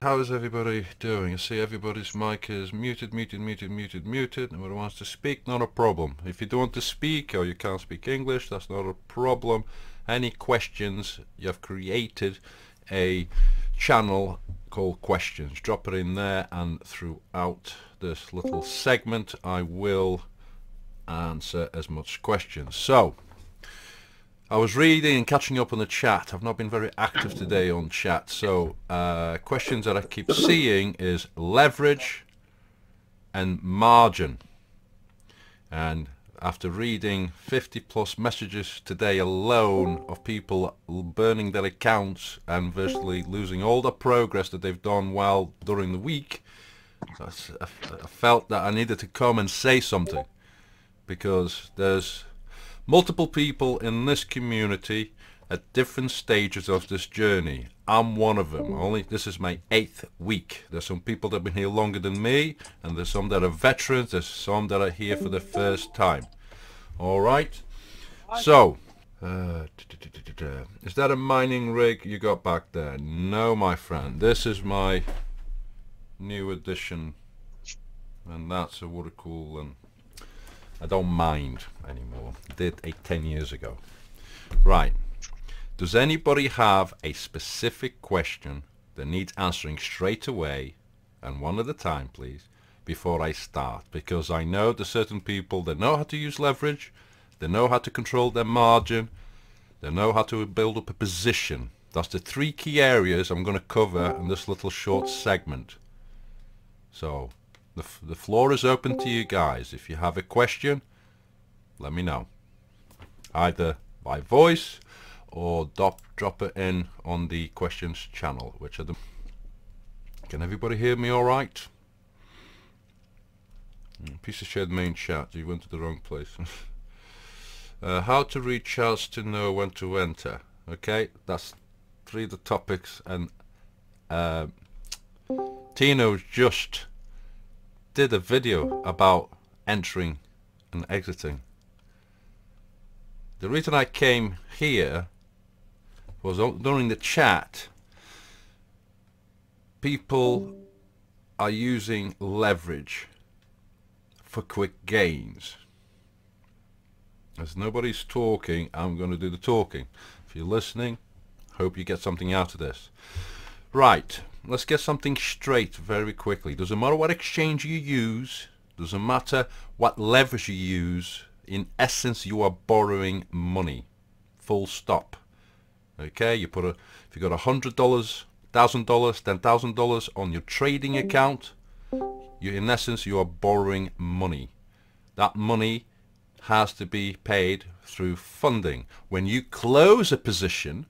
How is everybody doing? I see everybody's mic is muted. Nobody wants to speak, not a problem. If you don't want to speak or you can't speak English, that's not a problem. Any questions, you've created a channel called questions. Drop it in there, and throughout this little segment I will answer as much questions. So I was reading and catching up on the chat. I've not been very active today on chat, so questions that I keep seeing is leverage and margin. And after reading 50 plus messages today alone of people burning their accounts and virtually losing all the progress that they've done well during the week, I felt that I needed to come and say something, because there's multiple people in this community at different stages of this journey. I'm one of them. This is my 8th week. There's some people that have been here longer than me, and there's some that are veterans, there's some that are here for the first time. Alright, so is that a mining rig you got back there? No, my friend, this is my new addition, and that's a water cool, and I don't mind anymore. Did 10 years ago. Right. Does anybody have a specific question that needs answering straight away, and one at a time, please, before I start? Because I know there's certain people that know how to use leverage, they know how to control their margin, they know how to build up a position. That's the 3 key areas I'm going to cover in this little short segment. So the floor is open to you guys. If you have a question, let me know, either by voice or drop it in on the questions channel, which are the... Can everybody hear me all right? Piece of shared main chat, you went to the wrong place. How to read charts to know when to enter. Okay, that's 3 of the topics, and Tino just did a video about entering and exiting. The reason I came here was during the chat, people are using leverage for quick gains. As nobody's talking, I'm going to do the talking. If you're listening, hope you get something out of this. Right, let's get something straight very quickly. Doesn't matter what exchange you use, doesn't matter what leverage you use, in essence you are borrowing money, full stop. Okay, if you got $100, $1,000, $10,000 on your trading account, in essence you are borrowing money. That money has to be paid through funding. When you close a position,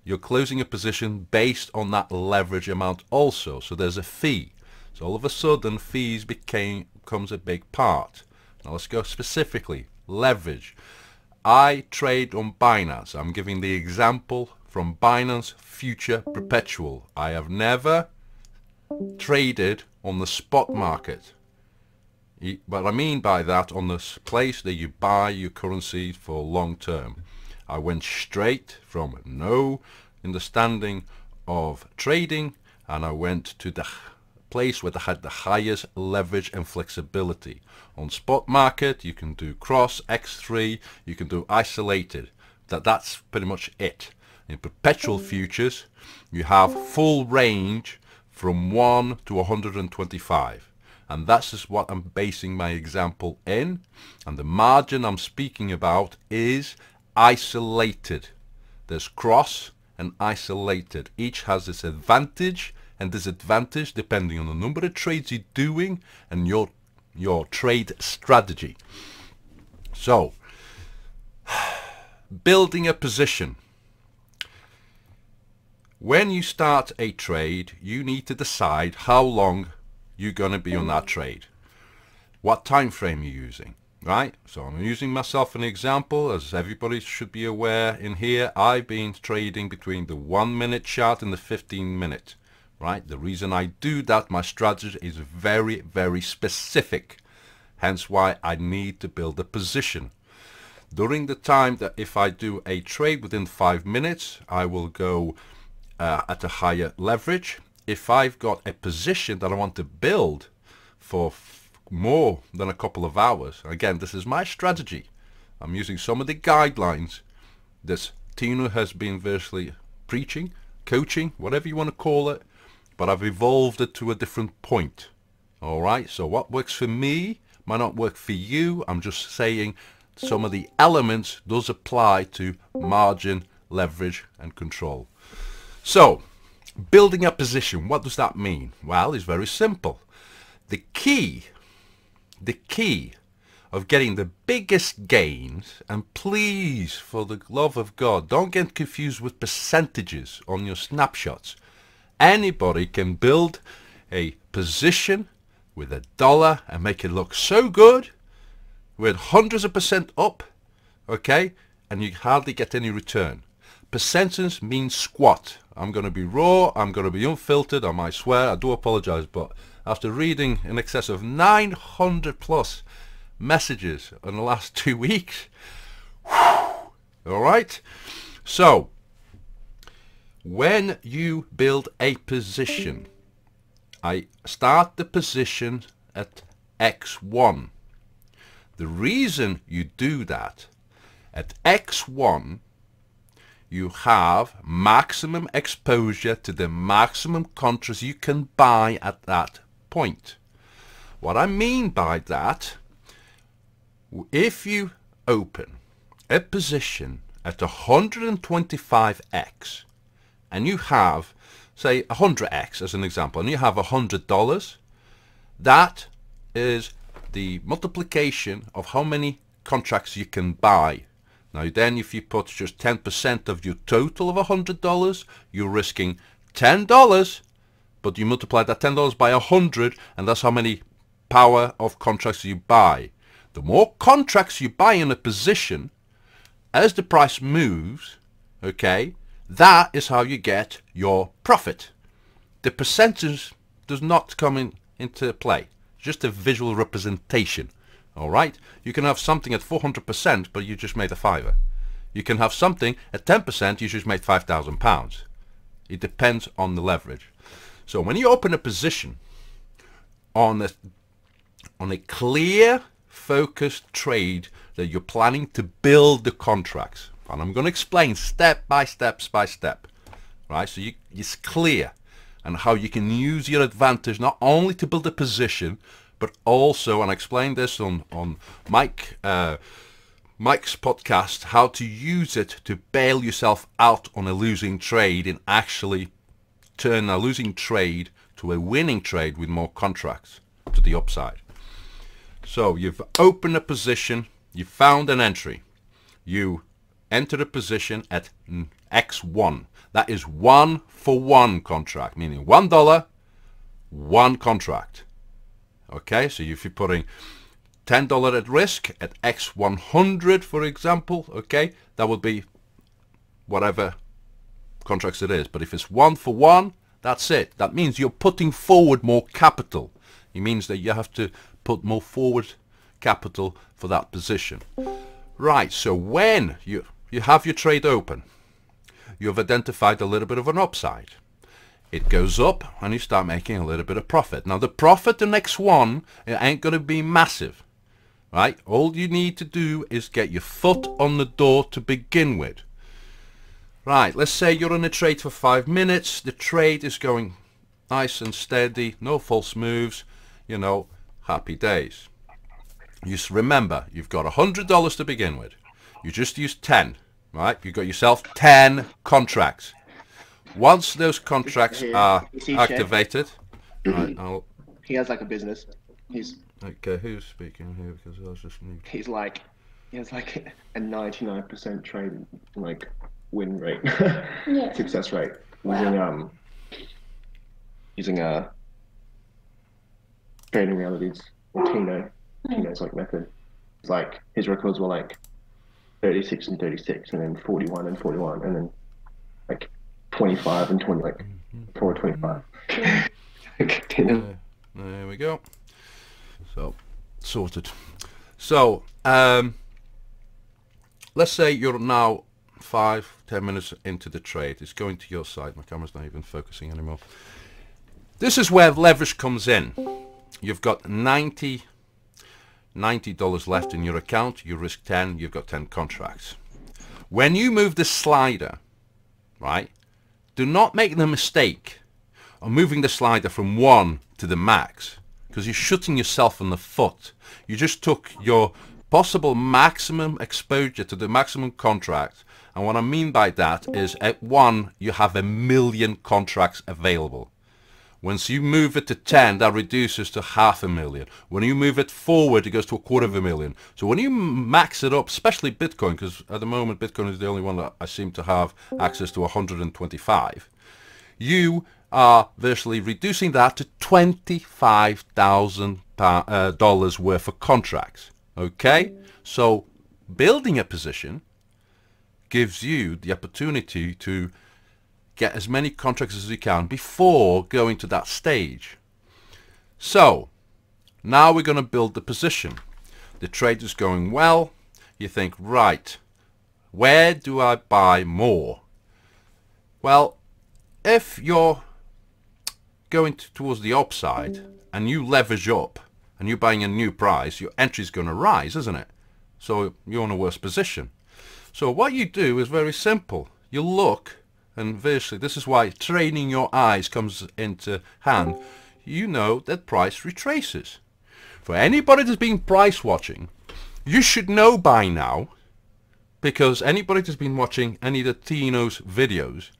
you're closing a position based on that leverage amount also, so there's a fee. So all of a sudden fees becomes a big part. Now let's go specifically. Leverage. I trade on Binance. I'm giving the example from Binance Future Perpetual. I have never traded on the spot market. What I mean by that, on this place that you buy your currency for long term. I went straight from no understanding of trading, and I went to the place where they had the highest leverage and flexibility. On spot market you can do cross, X3, you can do isolated. That's pretty much it. In perpetual futures you have full range from 1 to 125, and that's just what I'm basing my example in. And the margin I'm speaking about is isolated. There's cross and isolated. Each has its advantage and disadvantage depending on the number of trades you're doing and your trade strategy. So building a position. When you start a trade, you need to decide how long you're going to be on that trade, what time frame you're using. Right, so I'm using myself an example. As everybody should be aware in here, I've been trading between the 1 minute chart and the 15-minute. Right, the reason I do that, my strategy is very, very specific, hence why I need to build a position. During the time that if I do a trade within 5 minutes, I will go at a higher leverage, if I've got a position that I want to build for more than a couple of hours, again, this is my strategy. I'm using some of the guidelines that Tino has been virtually preaching, coaching, whatever you want to call it, but I've evolved it to a different point. All right, so what works for me might not work for you. I'm just saying some of the elements does apply to margin, leverage, and control. So, building a position, what does that mean? Well, it's very simple. The key of getting the biggest gains, and please, for the love of God, don't get confused with percentages on your snapshots. Anybody can build a position with $1 and make it look so good with hundreds of percent up, okay, and you hardly get any return. Percentage means squat. I'm going to be raw, I'm going to be unfiltered, I might swear, I do apologize, but after reading in excess of 900 plus messages in the last 2 weeks, all right, so when you build a position, I start the position at X1. The reason you do that, at X1 you have maximum exposure to the maximum contracts you can buy at that point. What I mean by that, if you open a position at 125x and you have, say, 100x as an example, and you have $100, that is the multiplication of how many contracts you can buy. Now then, if you put just 10% of your total of $100, you're risking $10, but you multiply that $10 by 100, and that's how many power of contracts you buy. The more contracts you buy in a position, as the price moves, okay, that is how you get your profit. The percentage does not come into play. It's just a visual representation. All right, you can have something at 400%, but you just made a fiver. You can have something at 10%, you just made £5,000. It depends on the leverage. So when you open a position on a clear, focused trade that you're planning to build the contracts, and I'm going to explain step by step, right? So it's clear, and how you can use your advantage not only to build a position, but also, and I explained this on Mike's podcast, how to use it to bail yourself out on a losing trade and actually turn a losing trade to a winning trade with more contracts to the upside. So you've opened a position, you found an entry, you enter a position at X1. That is 1-for-1 contract, meaning $1, one contract. Okay, so if you're putting $10 at risk at X100, for example, okay, that would be whatever contracts it is. But if it's 1-for-1, that's it. That means you're putting forward more capital. It means that you have to put more forward capital for that position. Right, so when you have your trade open, you've identified a little bit of an upside. It goes up and you start making a little bit of profit. Now the profit the next one, it ain't going to be massive, right? All you need to do is get your foot on the door to begin with. Right, let's say you're in a trade for 5 minutes. The trade is going nice and steady, no false moves, you know, happy days. You remember, you've got $100 to begin with. You just used 10, right? You got yourself 10 contracts. Once those contracts are activated, right, he has like a business. He's okay. Who's speaking here? Because I was just new. He has like a 99% trade like win rate, Yeah. success rate using trading realities or Tino's like method. It's like his records were like 36 and 36, and then 41 and 41, and then like 25 and 20, like 425. There we go. So sorted. So let's say you're now 5-10 minutes into the trade. It's going to your side. My camera's not even focusing anymore. This is where leverage comes in. You've got $90 left in your account. You risk 10. You've got 10 contracts. When you move the slider, right, do not make the mistake of moving the slider from 1 to the max, because you're shooting yourself in the foot. You just took your possible maximum exposure to the maximum contract, and what I mean by that is at 1 you have 1,000,000 contracts available. Once you move it to 10, that reduces to 500,000. When you move it forward, it goes to 250,000. So when you max it up, especially Bitcoin, because at the moment Bitcoin is the only one that I seem to have access to 125, you are virtually reducing that to $25,000 worth of contracts. Okay? So building a position gives you the opportunity to get as many contracts as you can before going to that stage. So now we're going to build the position. The trade is going well. You think, right, where do I buy more? Well, if you're going towards the upside and you leverage up and you're buying a new price, your entry is going to rise, isn't it? So you're in a worse position. So what you do is very simple. You look, and virtually this is why training your eyes comes into hand. You know that price retraces. For anybody that's been price watching, you should know by now, because anybody that's been watching any of the Tino's videos,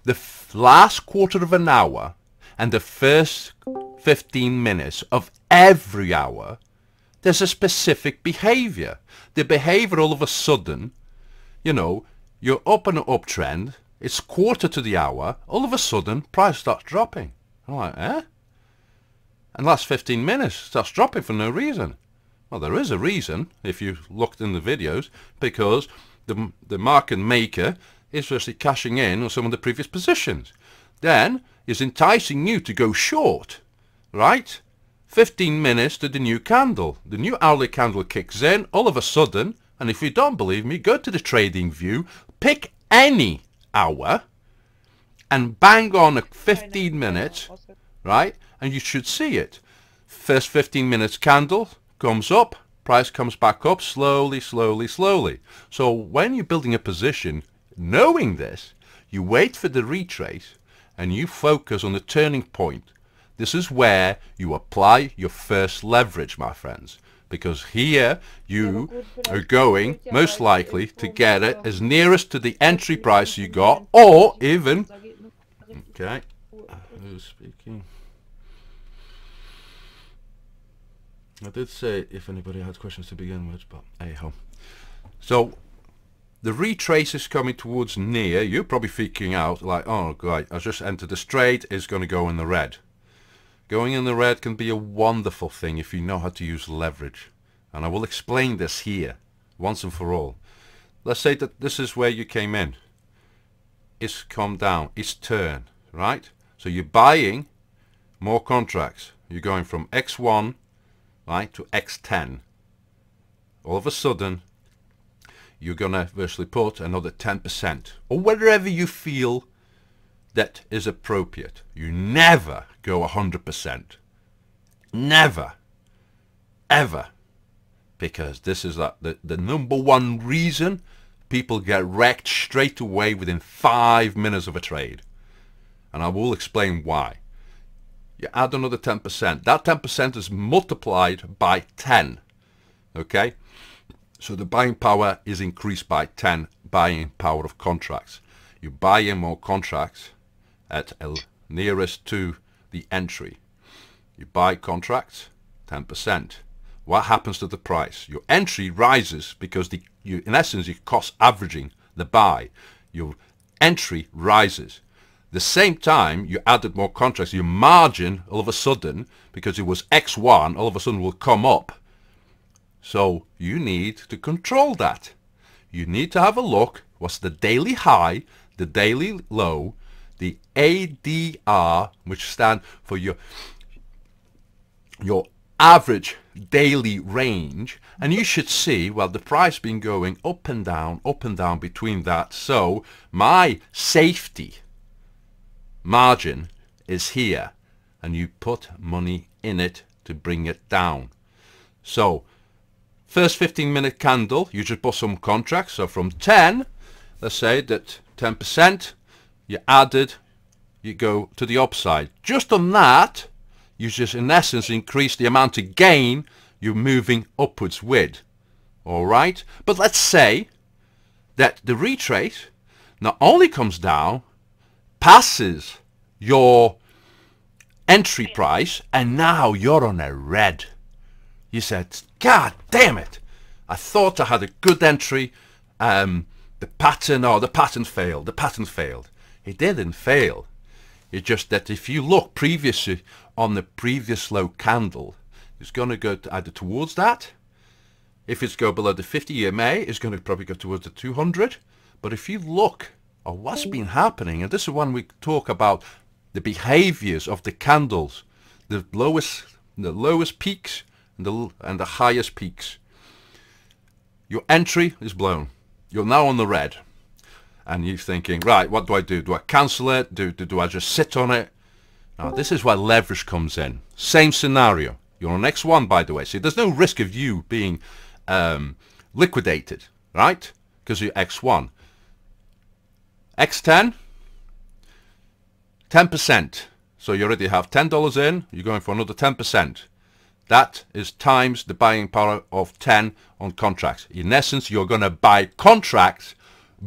the last quarter of an hour and the first 15 minutes of every hour, there's a specific behavior. The behavior all of a sudden, you know, you're up on an uptrend, it's quarter to the hour, all of a sudden price starts dropping. I'm like, eh? And last 15 minutes starts dropping for no reason. Well, there is a reason if you looked in the videos, because the market maker is actually cashing in on some of the previous positions. Then is enticing you to go short, right? 15 minutes to the new candle. The new hourly candle kicks in all of a sudden, and if you don't believe me, go to the trading view, pick any hour and bang on a 15 minutes, right? And you should see it. First 15 minutes candle comes up, price comes back up slowly, slowly, slowly. So when you're building a position, knowing this, you wait for the retrace and you focus on the turning point. This is where you apply your first leverage, my friends, because here you are going most likely to get it as nearest to the entry price you got, or even, okay, who's speaking? I did say if anybody had questions to begin with, but anyhow. So the retrace is coming towards near. You're probably freaking out like, oh God, I just entered this trade, it's going to go in the red. Going in the red can be a wonderful thing if you know how to use leverage. And I will explain this here once and for all. Let's say that this is where you came in. It's come down, it's turned, right? So you're buying more contracts. You're going from X1, right, to X10. All of a sudden, you're going to virtually put another 10%, or wherever you feel that is appropriate. You never go 100%. Never. Ever. Because this is the number one reason people get wrecked straight away within 5 minutes of a trade. And I will explain why. You add another 10%. That 10% is multiplied by 10. Okay? So the buying power is increased by 10 buying power of contracts. You buy in more contracts at nearest to the entry. You buy contracts, 10%. What happens to the price? Your entry rises because in essence you're cost averaging the buy. Your entry rises. The same time you added more contracts, your margin all of a sudden, because it was X1, all of a sudden will come up. So you need to control that. You need to have a look. What's the daily high, the daily low, the ADR, which stand for your average daily range, and you should see, well, the price been going up and down between that. So my safety margin is here, and you put money in it to bring it down. So first 15-minute candle, you just bought some contracts. So from 10, let's say that 10%, you added, you go to the upside. Just on that, you just in essence increase the amount of gain you're moving upwards with. All right? But let's say that the retrace not only comes down, passes your entry price, and now you're on a red. You said, God damn it, I thought I had a good entry. The pattern failed. It didn't fail. It's just that if you look previously on the previous low candle, it's going to go either towards that. If it's go below the 50 EMA, it's going to probably go towards the 200. But if you look at what's been happening, and this is when we talk about the behaviors of the candles, the lowest peaks and the highest peaks. Your entry is blown. You're now on the red. And you're thinking, right, what do I do? Do I cancel it? Do I just sit on it? Now, this is where leverage comes in. Same scenario. You're on X1, by the way. See, there's no risk of you being liquidated, right? Because you're X1. X10, 10%. So you already have $10 in. You're going for another 10%. That is times the buying power of 10 on contracts. In essence, you're going to buy contracts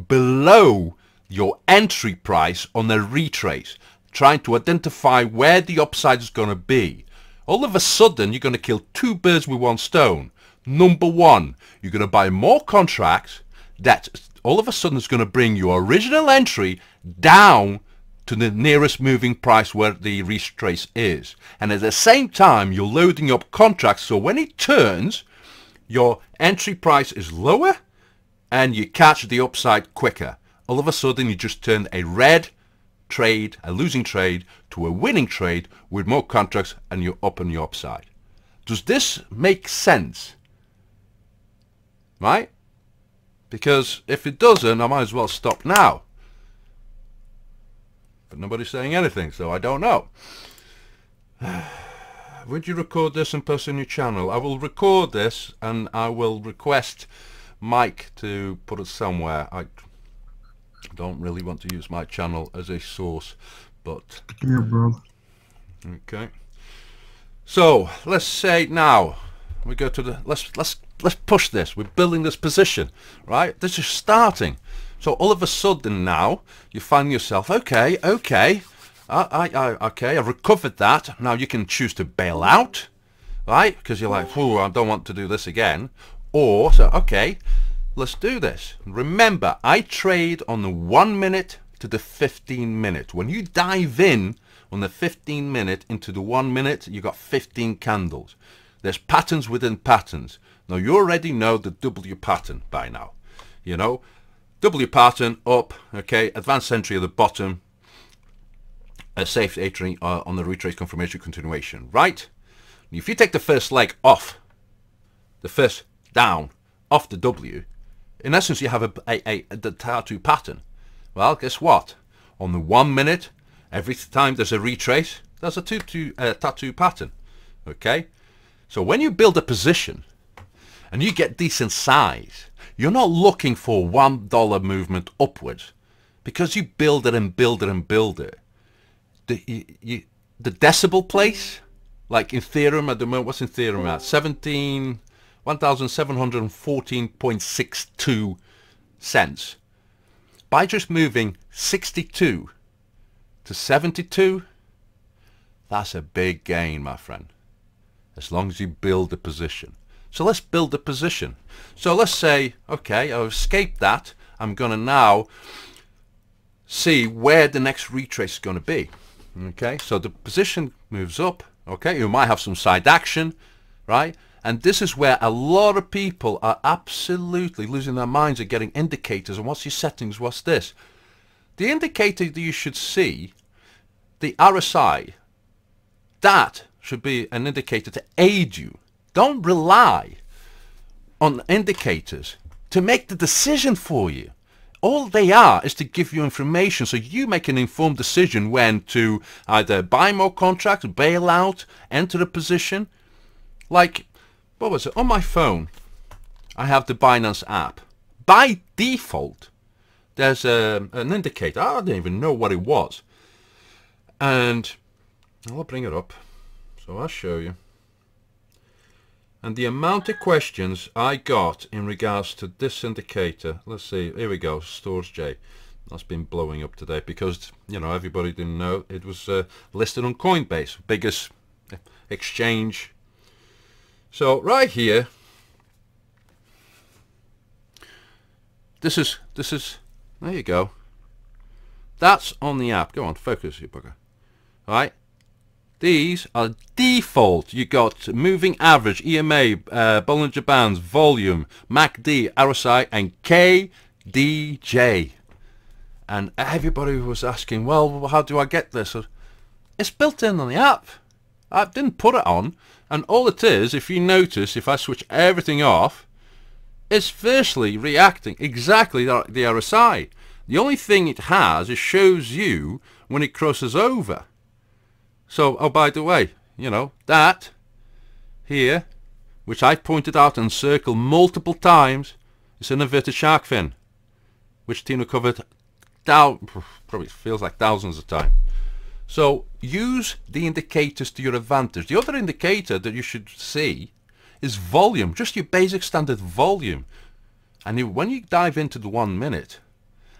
below your entry price on a retrace, trying to identify where the upside is going to be. All of a sudden, you're going to kill two birds with one stone. Number one, you're going to buy more contracts that all of a sudden is going to bring your original entry down to the nearest moving price where the retrace is. And at the same time, you're loading up contracts, so when it turns, your entry price is lower and you catch the upside quicker. All of a sudden, you just turn a red trade, a losing trade, to a winning trade with more contracts, and you're up on your upside. Does this make sense? Right? Because if it doesn't, I might as well stop now. But nobody's saying anything, so I don't know. Would you record this and post on your channel? I will record this and I will request Mike to put it somewhere. I don't really want to use my channel as a source, but yeah, bro. Okay. So let's say now we go to the let's push this. We're building this position, right? This is starting. So all of a sudden now you find yourself, okay, I've recovered that. Now you can choose to bail out, right? Because you're like, oh, I don't want to do this again. Or, so, okay, let's do this. Remember, I trade on the 1 minute to the 15 minute. When you dive in on the 15 minute into the 1 minute, you got 15 candles. There's patterns within patterns. Now, you already know the W pattern by now. You know, W pattern up, okay, advanced entry at the bottom, a safe entry on the retrace confirmation continuation, right? If you take the first leg off, the first down off the W, in essence you have the tattoo pattern. Well, guess what? On the 1 minute, every time there's a retrace, there's a tattoo pattern. Okay? So when you build a position and you get decent size, you're not looking for $1 movement upwards, because you build it and build it and build it. The decibel place, like in Ethereum at the moment, what's in Ethereum at? 1,714.62 cents. By just moving 62 to 72, that's a big gain, my friend, as long as you build the position. So let's build the position. So let's say, okay, I've escaped that. I'm going to now see where the next retrace is going to be. Okay, so the position moves up. Okay, you might have some side action, right? And this is where a lot of people are absolutely losing their minds at getting indicators. And what's your settings? What's this? The indicator that you should see, the RSI, that should be an indicator to aid you. Don't rely on indicators to make the decision for you. All they are is to give you information so you make an informed decision when to either buy more contracts, bail out, enter a position. Like, what was it? On my phone, I have the Binance app. By default, there's an indicator. I don't even know what it was. And I'll bring it up so I'll show you. And the amount of questions I got in regards to this indicator, let's see, here we go, Stores J. That's been blowing up today because, you know, everybody didn't know it was listed on Coinbase, biggest exchange. So right here, this is, there you go. That's on the app. Go on, focus, you bugger. All right. These are default. You got moving average, EMA, Bollinger Bands, volume, MACD, RSI, and KDJ. And everybody was asking, well, how do I get this? It's built in on the app. I didn't put it on. And all it is, if you notice, if I switch everything off, it's virtually reacting exactly like the RSI. The only thing it has, it shows you when it crosses over. So, oh, by the way, you know, that here, which I pointed out and circled multiple times, is an inverted shark fin, which Tino covered probably feels like thousands of times. So, use the indicators to your advantage. The other indicator that you should see is volume, just your basic standard volume. And when you dive into the 1 minute,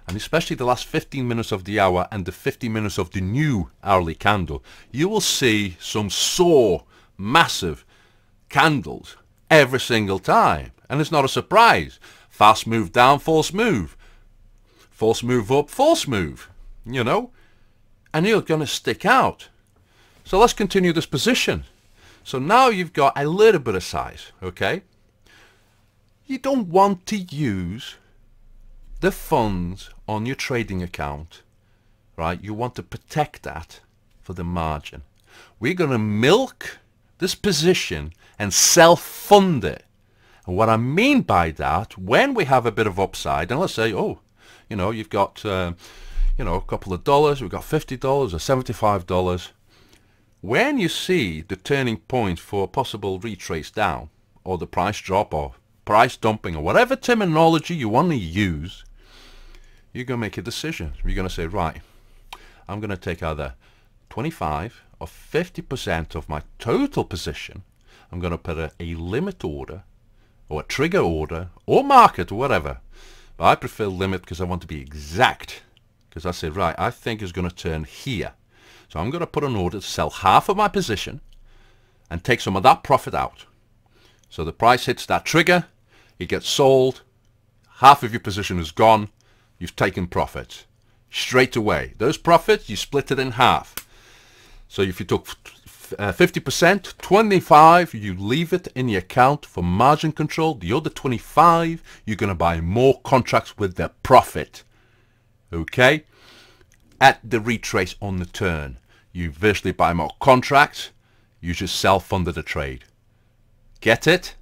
and especially the last 15 minutes of the hour and the 50 minutes of the new hourly candle, you will see some sore, massive candles every single time. And it's not a surprise. Fast move down, false move. False move up, false move. You know? And you're going to stick out. So let's continue this position. So now you've got a little bit of size, okay? You don't want to use the funds on your trading account, right? You want to protect that for the margin. We're going to milk this position and self-fund it. And what I mean by that, when we have a bit of upside, and let's say, oh, you know, you've got, you know, a couple of dollars, we've got $50 or $75. When you see the turning point for a possible retrace down, or the price drop, or price dumping, or whatever terminology you want to use, you're going to make a decision. You're going to say, right, I'm going to take either 25 or 50% of my total position. I'm going to put a limit order or a trigger order or market or whatever. But I prefer limit because I want to be exact. Because I say, right, I think it's going to turn here. So I'm going to put an order to sell half of my position and take some of that profit out. So the price hits that trigger, it gets sold, half of your position is gone. You've taken profit straight away. Those profits, you split it in half. So if you took 50%, 25, you leave it in the account for margin control. The other 25, you're going to buy more contracts with the profit. Okay? At the retrace on the turn, you virtually buy more contracts. You just self-funded the trade. Get it?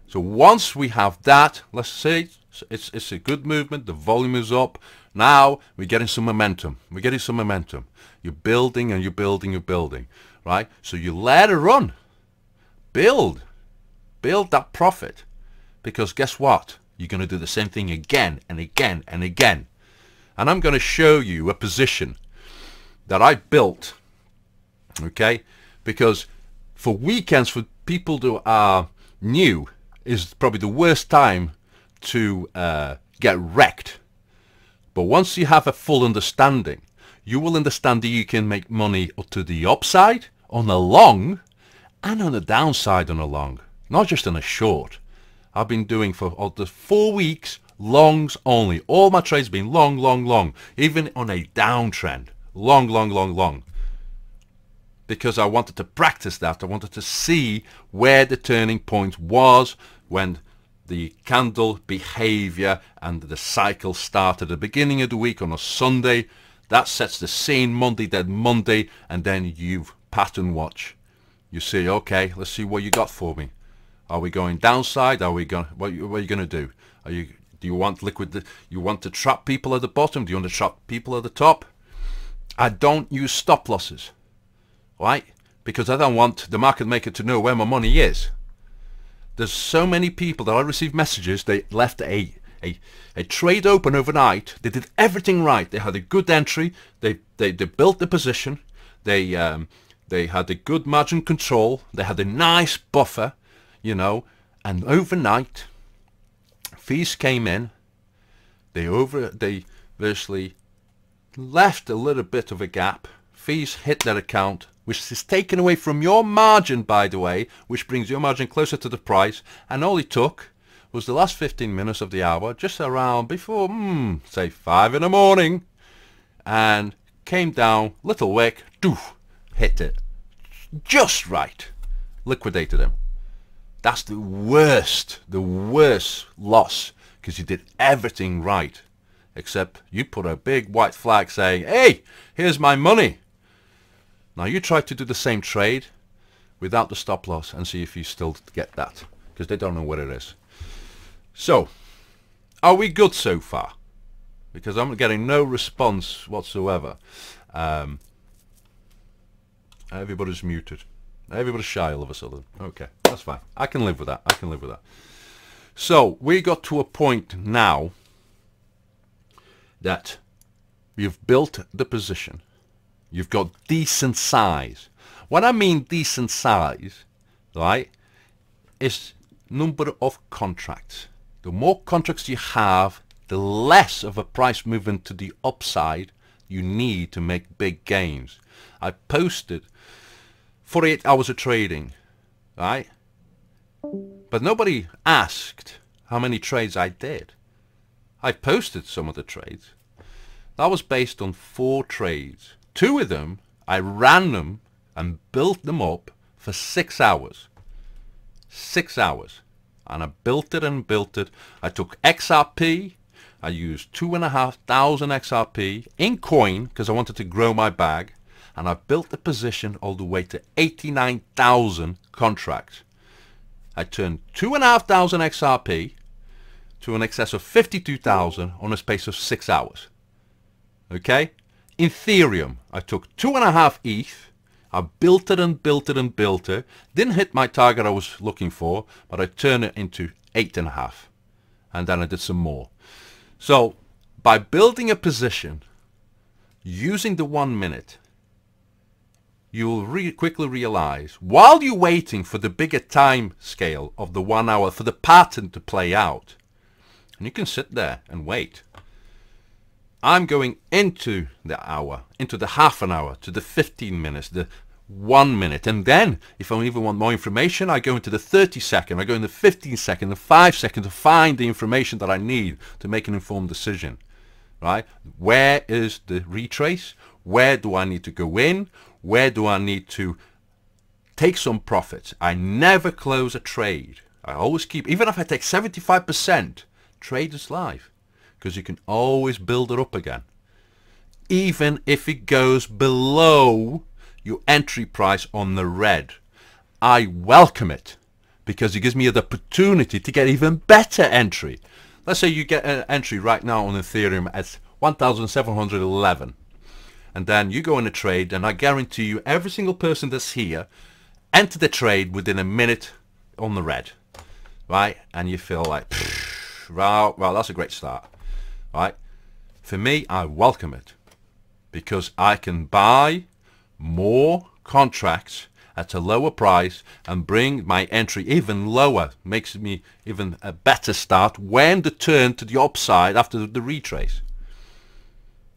So once we have that, let's say it's a good movement, the volume is up. Now we're getting some momentum. We're getting some momentum. You're building and you're building, you're building, right? So you let it run. Build that profit. Because guess what? You're going to do the same thing again and again and again. And I'm going to show you a position that I built, okay? Because for weekends, for people who are new, is probably the worst time to get wrecked. But once you have a full understanding, you will understand that you can make money to the upside, on a long, and on the downside on a long. Not just on a short. I've been doing for the 4 weeks, longs only. All my trades have been long, long, long. Even on a downtrend. Long, long, long, long. Because I wanted to practice that. I wanted to see where the turning point was when the candle behavior and the cycle start at the beginning of the week on a Sunday. That sets the scene. Monday, dead Monday, and then you pattern watch. You see, okay, let's see what you got for me. Are we going downside? Are we going? What are you going to do? Do Do you want liquid? You want to trap people at the bottom? Do you want to trap people at the top? I don't use stop losses, right? Because I don't want the market maker to know where my money is. There's so many people that I receive messages. They left a trade open overnight. They did everything right. They had a good entry. They built the position. They had a good margin control. They had a nice buffer, you know. And overnight, fees came in. They virtually left a little bit of a gap. Fees hit their account, which is taken away from your margin, by the way, which brings your margin closer to the price. And all it took was the last 15 minutes of the hour, just around before, say 5 in the morning, and came down, little wick, doof, hit it. Just right. Liquidated him. That's the worst loss, because you did everything right, except you put a big white flag saying, hey, here's my money. Now you try to do the same trade without the stop loss and see if you still get that, because they don't know what it is. So, are we good so far? Because I'm getting no response whatsoever. Everybody's muted. Everybody's shy all of a sudden. Okay, that's fine. I can live with that. I can live with that. So, we got to a point now that you've built the position. You've got decent size. What I mean decent size, right, is number of contracts. The more contracts you have, the less of a price movement to the upside you need to make big gains. I posted 48 hours of trading, right? But nobody asked how many trades I did. I posted some of the trades. That was based on 4 trades. 2 of them, I ran them and built them up for 6 hours. 6 hours. And I built it and built it. I took XRP. I used 2,500 XRP in coin because I wanted to grow my bag. And I built the position all the way to 89,000 contracts. I turned 2,500 XRP to an excess of 52,000 on a space of 6 hours. Okay? Ethereum, I took 2.5 ETH. I built it and built it and built it. Didn't hit my target I was looking for, but I turned it into 8.5. And then I did some more. So, by building a position, using the 1 minute, you will quickly realize, while you're waiting for the bigger time scale of the 1 hour, for the pattern to play out, and you can sit there and wait. I'm going into the hour, into the half an hour, to the 15 minutes, the 1 minute. And then, if I even want more information, I go into the 30 second, I go into the 15 second, the 5 second to find the information that I need to make an informed decision. Right? Where is the retrace? Where do I need to go in? Where do I need to take some profits? I never close a trade. I always keep, even if I take 75%, trade is live. Because you can always build it up again. Even if it goes below your entry price on the red. I welcome it. Because it gives me the opportunity to get even better entry. Let's say you get an entry right now on Ethereum at 1,711. And then you go in a trade, and I guarantee you every single person that's here enter the trade within a minute on the red. Right? And you feel like, well, that's a great start. Right? For me, I welcome it. Because I can buy more contracts at a lower price and bring my entry even lower. Makes me even a better start when the turn to the upside after the retrace.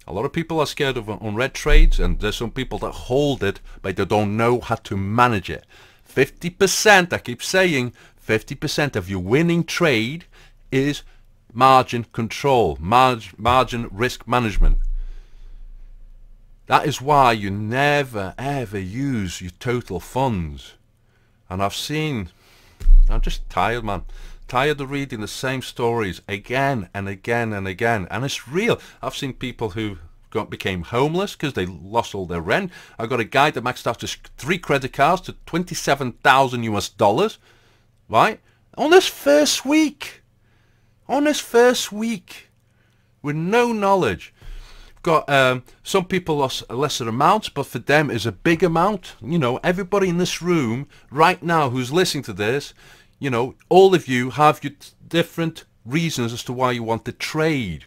A lot of people are scared of on red trades, and there's some people that hold it, but they don't know how to manage it. 50%, I keep saying, 50% of your winning trade is margin control, margin risk management. That is why you never ever use your total funds. And I'm just tired, man. Tired of reading the same stories again and again and again. And it's real. I've seen people who became homeless because they lost all their rent. I got a guy that maxed out his 3 credit cards to 27,000 US dollars. Right? On this first week. On his first week, with no knowledge. Got some people lost lesser amounts, but for them is a big amount. You know, everybody in this room right now who's listening to this, you know, all of you have your different reasons as to why you want to trade,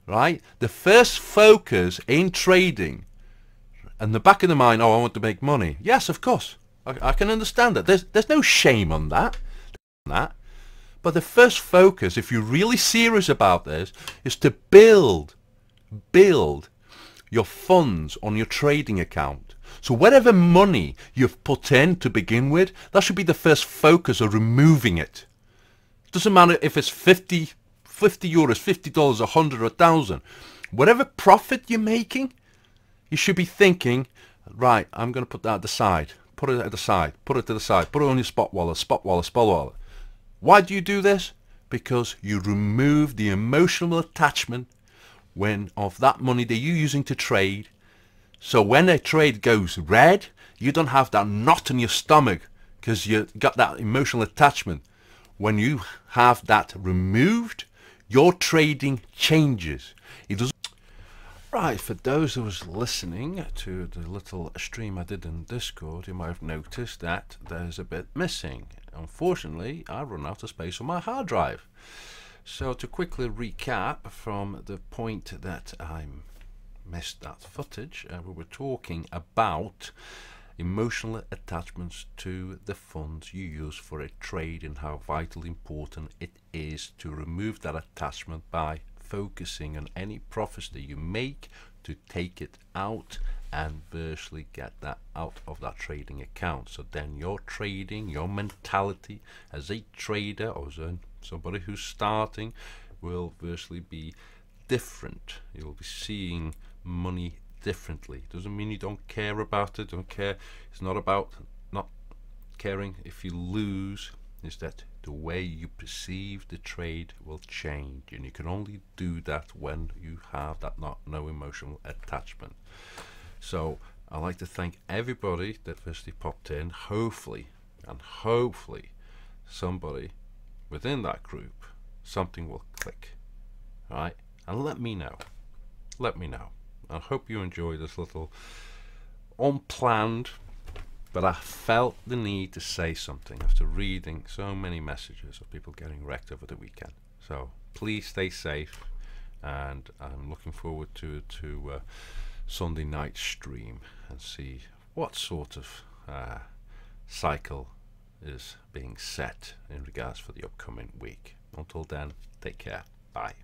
right? The first focus in trading, and the back of the mind, oh, I want to make money. Yes, of course, I can understand that. There's no shame on that. But the first focus, if you're really serious about this, is to build your funds on your trading account. So whatever money you've put in to begin with, that should be the first focus of removing it. It doesn't matter if it's 50 euros, $50, 100, 1,000. Whatever profit you're making, you should be thinking, right, I'm going to put that at the side. Put it at the side. Put it to the side. Put it on your spot wallet, spot wallet, spot wallet. Why do you do this? Because you remove the emotional attachment of that money that you're using to trade. So when a trade goes red, you don't have that knot in your stomach because you got that emotional attachment. When you have that removed, your trading changes. It doesn't. Right, for those who was listening to the little stream I did in Discord, you might have noticed that there's a bit missing. Unfortunately, I run out of space on my hard drive. So to quickly recap from the point that I missed that footage, we were talking about emotional attachments to the funds you use for a trade and how vitally important it is to remove that attachment by focusing on any profits that you make to take it out and virtually get that out of that trading account. So then your trading, your mentality as a trader or as somebody who's starting will virtually be different. You'll be seeing money differently. Doesn't mean you don't care about it, don't care. It's not about not caring if you lose. Is that the way you perceive the trade will change, and you can only do that when you have that no emotional attachment. So I'd like to thank everybody that firstly popped in. Hopefully somebody within that group, something will click. All right, and let me know. I hope you enjoy this little unplanned, but I felt the need to say something after reading so many messages of people getting wrecked over the weekend. So please stay safe, and I'm looking forward to Sunday night stream and see what sort of cycle is being set in regards for the upcoming week. Until then, take care. Bye.